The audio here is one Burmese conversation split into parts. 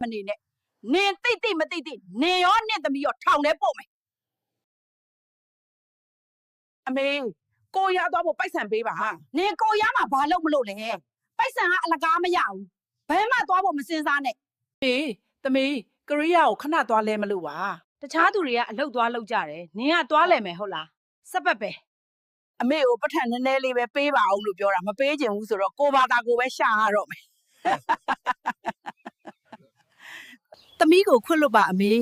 မနေနဲ့နင်တိမတိနင်ရောနဲ့သမီးရောထောင်ထဲပို့မယ်အမေကိုရသွားဖို့ပိုက်ဆံပေးပါနင်ကိုရမှာဘာလို့မလို့လဲပိုက်ဆံကအလကားမရဘူးဘယ်မှသွားဖို့မစင်စားနဲ့အေးသမီးကရိယာကိုခဏသွားလဲမလို့ပါတခြားသူတွေကအလုပ်သွားလုပ်ကြတယ်နင်ကသွားလဲမယ်ဟုတ်လားစက်ပတ်ပဲအမေကိုပတ်ထန်နည်းနည်းလေးပဲပေးပါအောင်လို့ပြောတာမပေးချင်ဘူးဆိုတော့ကိုဘာသာကိုပဲရှာရတော့မယ်သမီးကိုခွတ်လွတ်ပါအမေ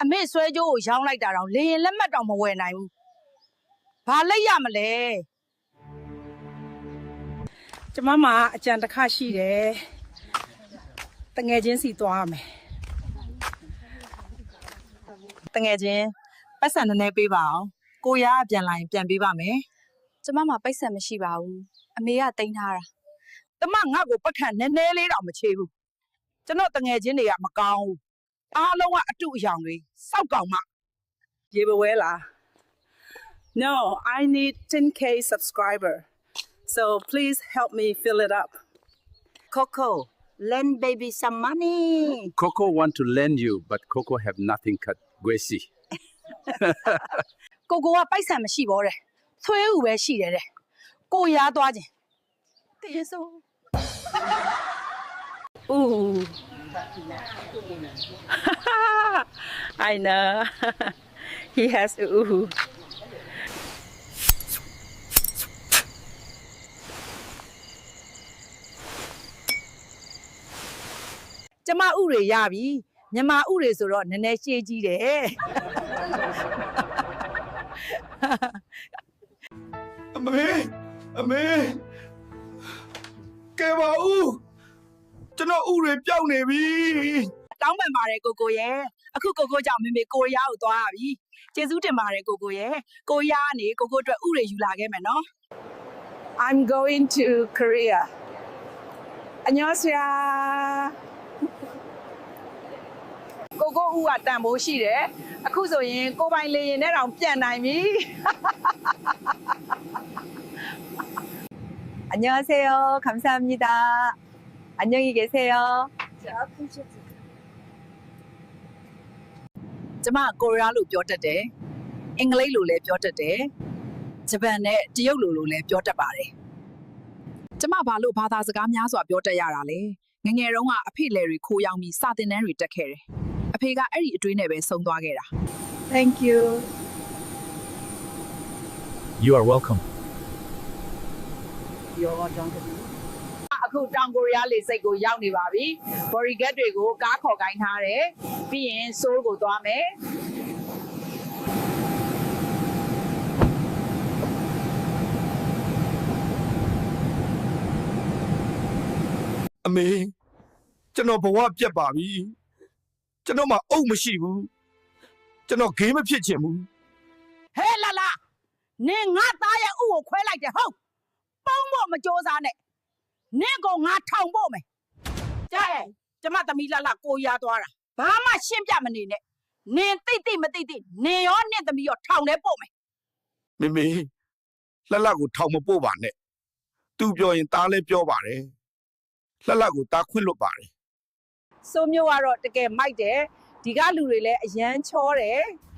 အမေဆွဲကြိုးကိုရောင်းလိုက်တာတော့လေရင်လက်မှတ်တောင်မဝယ်နိုင်ဘူးဘာလိုက်ရမလဲကျမမအကြံတစ်ခါရှိတယ်တငယ်ချင်းစီသွားမယ်တငယ်ချင်းပတ်စံနည်းနည်းပေးပါအောင်ကိုရပြန်လာရင်ပြန်ပေးပါမယ်ကျမမှာပိတ်ဆက်မရှိပါဘူးအမေကတင်ထားတာတမငါ့ကိုပတ်ခန့်နည်းနည်းလေးတော့မချေဘူးကျွန်တော်တငယ်ချင်းတွေကမကောင်းဘူးအားလုံးကအတုအယောင်တွေစောက်ကောင်မှရေဘဝဲလား No I need 10k subscriber so please help me fill it up Coco lend baby some money Coco want to lend you but Coco have nothing cut Gracie ကိုကိုကပိုက်ဆံမရှိဘောတဲ့သွေးဥပဲရှိတယ်တဲ့ကိုရသွားခြင်းတရေဆို Ooh I know he has oohကျမဥတွေရပြီမြန်မာဥတွေဆိုတော့နည်းနည်းရှေးကြီးတယ်အမေကဲပါဦးကျွန်တော်ဥတွေပြောင်းနေပြီတောင်းပန်ပါတယ်ကိုကိုရဲ့အခုကိုကိုကြောင့်မေမေကိုရီးယားကိုသွားရပြီကျေးဇူးတင်ပါတယ်ကိုကိုရဲ့ကိုရီးယားကနေကိုကိုအတွက်ဥတွေယူလာခဲ့မယ်နော် I'm going to Korea 안녕하세요ကိုကိုဥကတန်ဖိုးရှိတယ်အခုဆိုရင်ကိုပိုင်လေရင်နဲ့တောင်ပြန်နိုင်ပြီ안녕하세요. 감사합니다. 안녕히 계세요. ကျမကိုရီးယားလိုပြောတတ်တယ်အင်္ဂလိပ်လိုလည်းပြောတတ်တယ်ဂျပန်နဲ့တရုတ်လိုလည်းပြောတတ်ပါတယ်ကျမဘာလို့ဘာသာစကားများစွာပြောတတ်ရတာလဲငငယ်တုန်းကအဖေလယ်တွေခိုးရောင်းပြီးစာသင်တန်းတွေတက်ခဲ့တယ်အဖေကအဲ့ဒီအတွေးနဲ့ပဲဆုံးသွားခဲ့တာ Thank you. You are welcome အခုတောင်ကိုရီးယားလေဆိပ်ကိုရောက်နေပါပြီ။ Borigate တွေကိုကားခေါ်ခိုင်းထားတယ်။ပြီးရင် Seoul ကိုသွားမယ်အမေကျွန်တော်ဘဝပြတ်ပါပြီကျွန်တော်မှအုပ်မရှိဘူးကျွန်တော်ဂေးမဖြစ်ချင်ဘူး။ဟဲ့လာလာနင်ငါသားရဲ့ဥကိုခွဲလိုက်တယ်ဟုတ်။ပုံဖို့မကြိုးစားနဲ့။နင့်ကိုငါထောင်ဖို့မယ်။ကြားရဲ့ကျမသမီးလာလာကိုရီးယားသွားတာ။ဘာမှရှင်းပြမနေနဲ့။နင်တိမတိနင်ရောနဲ့သမီးရောထောင်ထဲပို့မယ်မေမေလှလှကိုထောင်မပို့ပါနဲ့သူပြောရင်သားလည်းပြောပါတယ်လှလှကိုသားခွင့်လွတ်ပါတယ် ။စိုးမျိုးကတော့တကယ်မိုက်တယ်။ဒီကလူတွေလည်းအရန်ချောတယ်။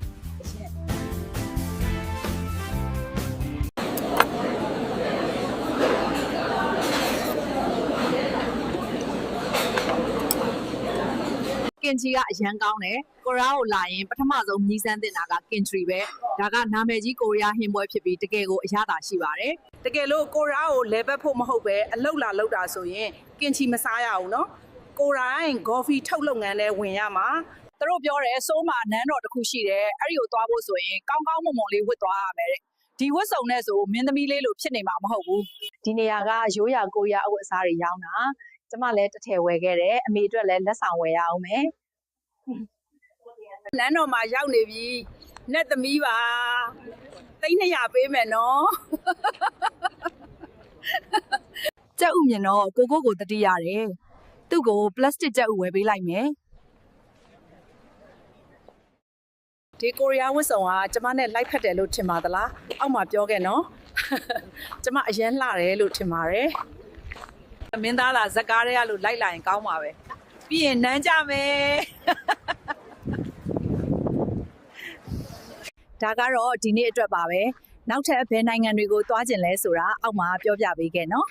ကင်ချီကအရန်ကောင်းတယ်ကိုရီးယားကိုလာရင်ပထမဆုံးမြည်စမ်းတင်တာကကင်ချီပဲဒါကနာမည်ကြီးကိုရီးယားဟင်းပွဲဖြစ်ပြီးတကယ်ကိုအရသာရှိပါတယ်တကယ်လို့ကိုရီးယားကိုလဲပတ်ဖို့မဟုတ်ပဲအလောက်လာလောက်တာဆိုရင်ကင်ချီမစားရဘူးเนาะကိုရိုင်းဂေါ်ဖီထုတ်လုပ်ငန်းနဲ့ဝင်ရမှာသူတို့ပြောတယ်စိုးမှာနန်းတော်တစ်ခုရှိတယ်အဲ့ဒီကိုသွားဖို့ဆိုရင်ကောင်းကောင်းမွန်မွန်လေးဝတ်သွားရမယ်တဲ့ဒီဝတ်စုံနဲ့ဆိုမင်းသမီးလေးလိုဖြစ်နေမှာမဟုတ်ဘူးဒီနေရာကရိုးရာကိုရီးယားအဝတ်အစားတွေရောင်းတာကျမလည်းတစ်ထည်ဝယ်ခဲ့တယ်အမေအတွက်လည်းလက်ဆောင်ဝယ်ရအောင်မယ်လမ်းတော်မှာရောက်နေပြီနဲ့သမီးပါ300ပေးမယ်နော်ကြက်ဥမြင်တော့ကိုကိုတတိရတယ်သူ့ကိုပလတ်စတစ်ကြက်ဥဝယ်ပေးလိုက်မယ်ဒီကိုရီးယားဝတ်စုံကကျမနဲ့လိုက်ဖက်တယ်လို့ထင်ပါသလားအောက်မှာပြောခဲ့နော် ကျမအရင်လှတယ်လို့ထင်ပါတယ်မင်းသားလာဇက်ကားတွေကလို့လိုက်လာရင်ကောင်းပါပဲပြီးရင်နမ်းကြမယ်ဒါကတော့ဒီနေ့အတွက်ပါပဲနောက်ထပ်ဘယ်နိုင်ငံတွေကိုသွားကျင်လဲဆိုတာအောက်မှာပြောပြပေးခဲ့နော်